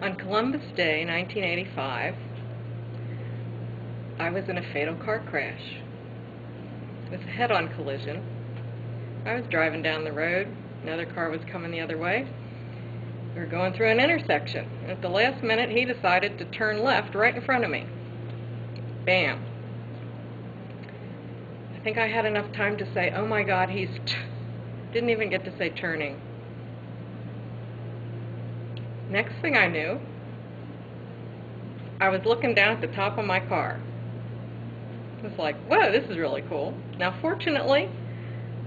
On Columbus Day, 1985, I was in a fatal car crash. It was a head-on collision. I was driving down the road. Another car was coming the other way. We were going through an intersection. At the last minute, he decided to turn left right in front of me. Bam. I think I had enough time to say, oh my God, didn't even get to say turning. Next thing I knew, I was looking down at the top of my car. I was like, whoa, this is really cool. Now, fortunately,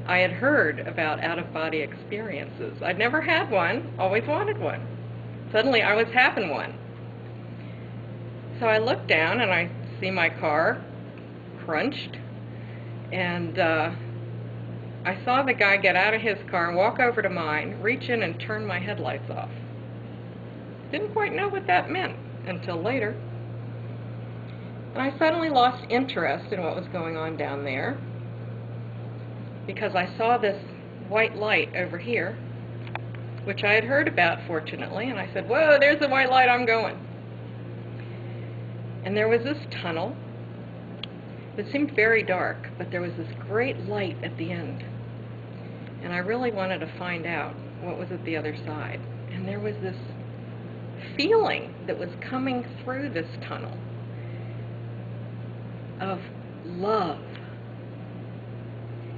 I had heard about out-of-body experiences. I'd never had one, always wanted one. Suddenly, I was having one. So I looked down and I see my car crunched, and I saw the guy get out of his car and walk over to mine, reach in and turn my headlights off. Didn't quite know what that meant until later. And I suddenly lost interest in what was going on down there because I saw this white light over here, which I had heard about, fortunately, and I said, whoa, there's the white light, I'm going. And there was this tunnel. It seemed very dark, but there was this great light at the end. And I really wanted to find out what was at the other side. And there was this feeling that was coming through this tunnel of love.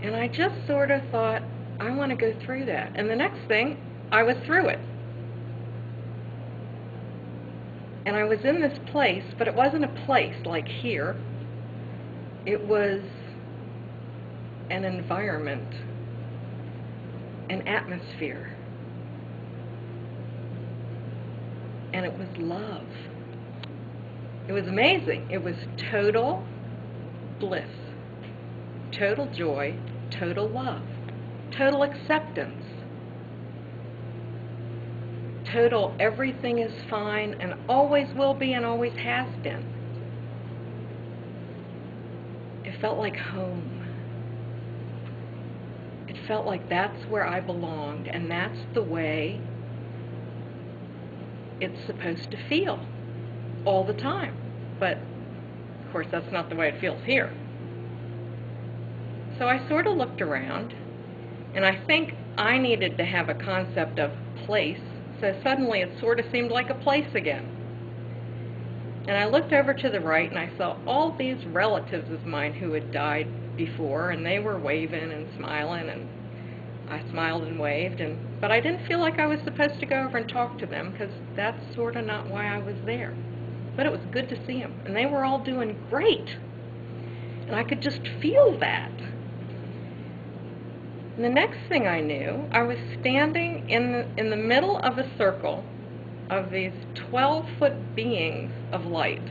And I just sort of thought, I want to go through that. And the next thing, I was through it. And I was in this place, but it wasn't a place like here. It was an environment, an atmosphere. And it was love. It was amazing. It was total bliss, total joy, total love, total acceptance, total everything is fine and always will be and always has been. It felt like home. It felt like that's where I belonged, and that's the way it's supposed to feel all the time. But of course that's not the way it feels here. So I sort of looked around, and I think I needed to have a concept of place, so suddenly it sort of seemed like a place again. And I looked over to the right and I saw all these relatives of mine who had died before, and they were waving and smiling, and I smiled and waved, but I didn't feel like I was supposed to go over and talk to them because that's sort of not why I was there. But it was good to see them, and they were all doing great. And I could just feel that. And the next thing I knew, I was standing in the middle of a circle of these 12-foot beings of light.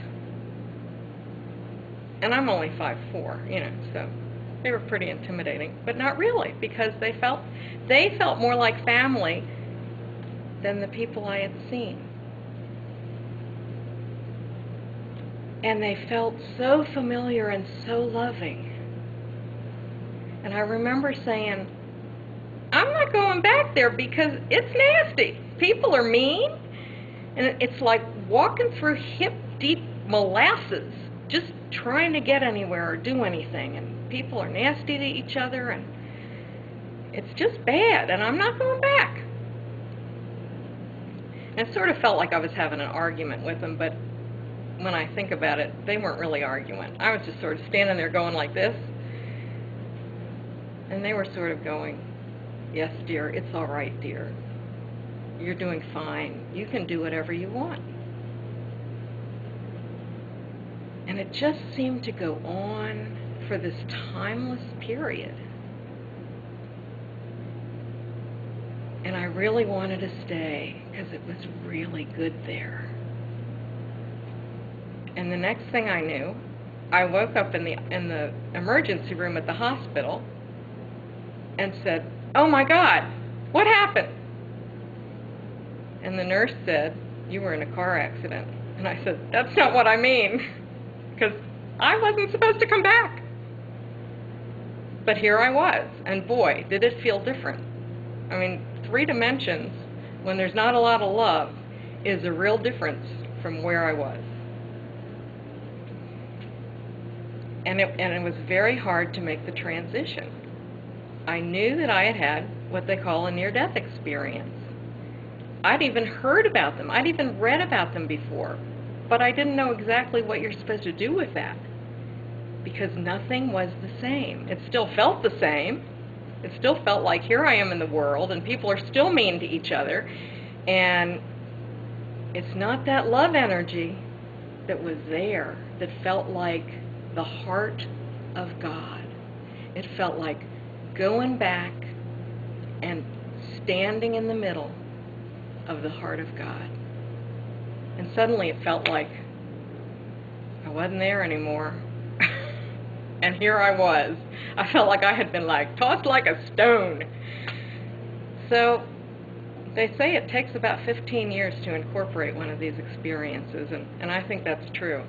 And I'm only 5'4", so they were pretty intimidating, but not really, because they felt more like family than the people I had seen. And they felt so familiar and so loving. And I remember saying, I'm not going back there because it's nasty. People are mean, and it's like walking through hip-deep molasses, just trying to get anywhere or do anything, and people are nasty to each other, and it's just bad, and I'm not going back. And it sort of felt like I was having an argument with them, but when I think about it, they weren't really arguing. I was just sort of standing there going like this, and they were sort of going, yes, dear, it's all right, dear. You're doing fine. You can do whatever you want. And it just seemed to go on for this timeless period. And I really wanted to stay because it was really good there. And the next thing I knew, I woke up in the emergency room at the hospital and said, oh my God, what happened? And the nurse said, you were in a car accident. And I said, that's not what I mean, because I wasn't supposed to come back. But here I was, and boy, did it feel different. I mean, 3 dimensions, when there's not a lot of love, is a real difference from where I was. And it was very hard to make the transition. I knew that I had had what they call a near-death experience. I'd even heard about them. I'd even read about them before. But I didn't know exactly what you're supposed to do with that, because nothing was the same. It still felt the same. It still felt like here I am in the world, and people are still mean to each other. And it's not that love energy that was there that felt like the heart of God. It felt like going back and standing in the middle of the heart of God. And suddenly it felt like I wasn't there anymore. And here I was. I felt like I had been tossed like a stone. So they say it takes about 15 years to incorporate one of these experiences, and I think that's true,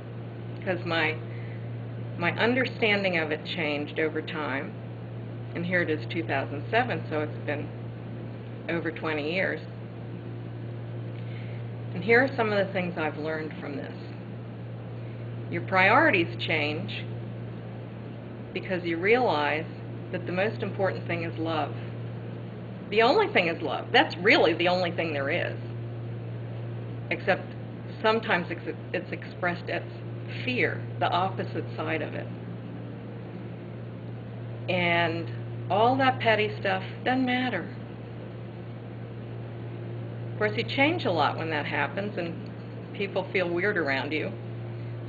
because my understanding of it changed over time, and here it is 2007, so it's been over 20 years. And here are some of the things I've learned from this. Your priorities change because you realize that the most important thing is love. The only thing is love. That's really the only thing there is. Except sometimes it's expressed as fear, the opposite side of it. And all that petty stuff doesn't matter. Of course, you change a lot when that happens, and people feel weird around you.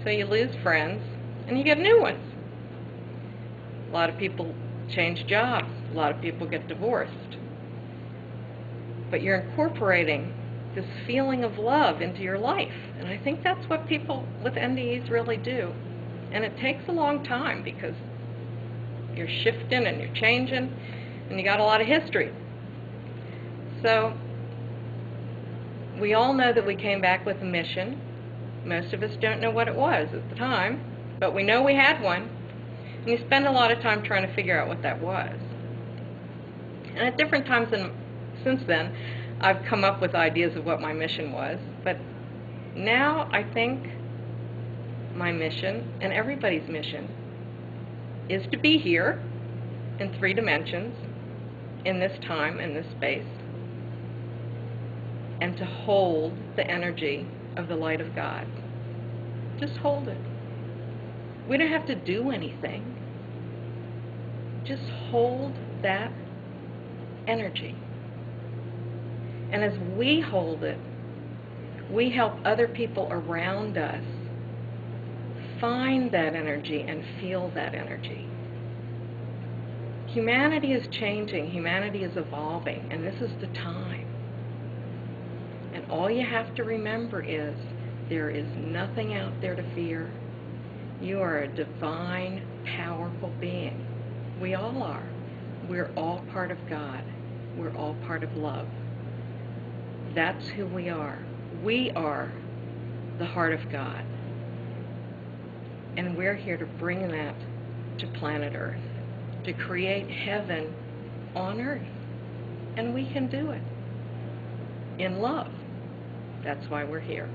So you lose friends, and you get new ones. A lot of people change jobs. A lot of people get divorced. But you're incorporating this feeling of love into your life. And I think that's what people with NDEs really do. And it takes a long time because you're shifting and you're changing, and you got a lot of history. So we all know that we came back with a mission. Most of us don't know what it was at the time, but we know we had one. And you spend a lot of time trying to figure out what that was. And at different times since then, I've come up with ideas of what my mission was. But now I think my mission, and everybody's mission, is to be here in 3 dimensions, in this time, in this space, and to hold the energy of the light of God. Just hold it. We don't have to do anything. Just hold that energy. And as we hold it, we help other people around us find that energy and feel that energy. Humanity is changing, humanity is evolving, and this is the time. And all you have to remember is there is nothing out there to fear. You are a divine, powerful being. We all are. We're all part of God. We're all part of love. That's who we are. We are the heart of God. And we're here to bring that to planet Earth, to create heaven on Earth. And we can do it in love. That's why we're here.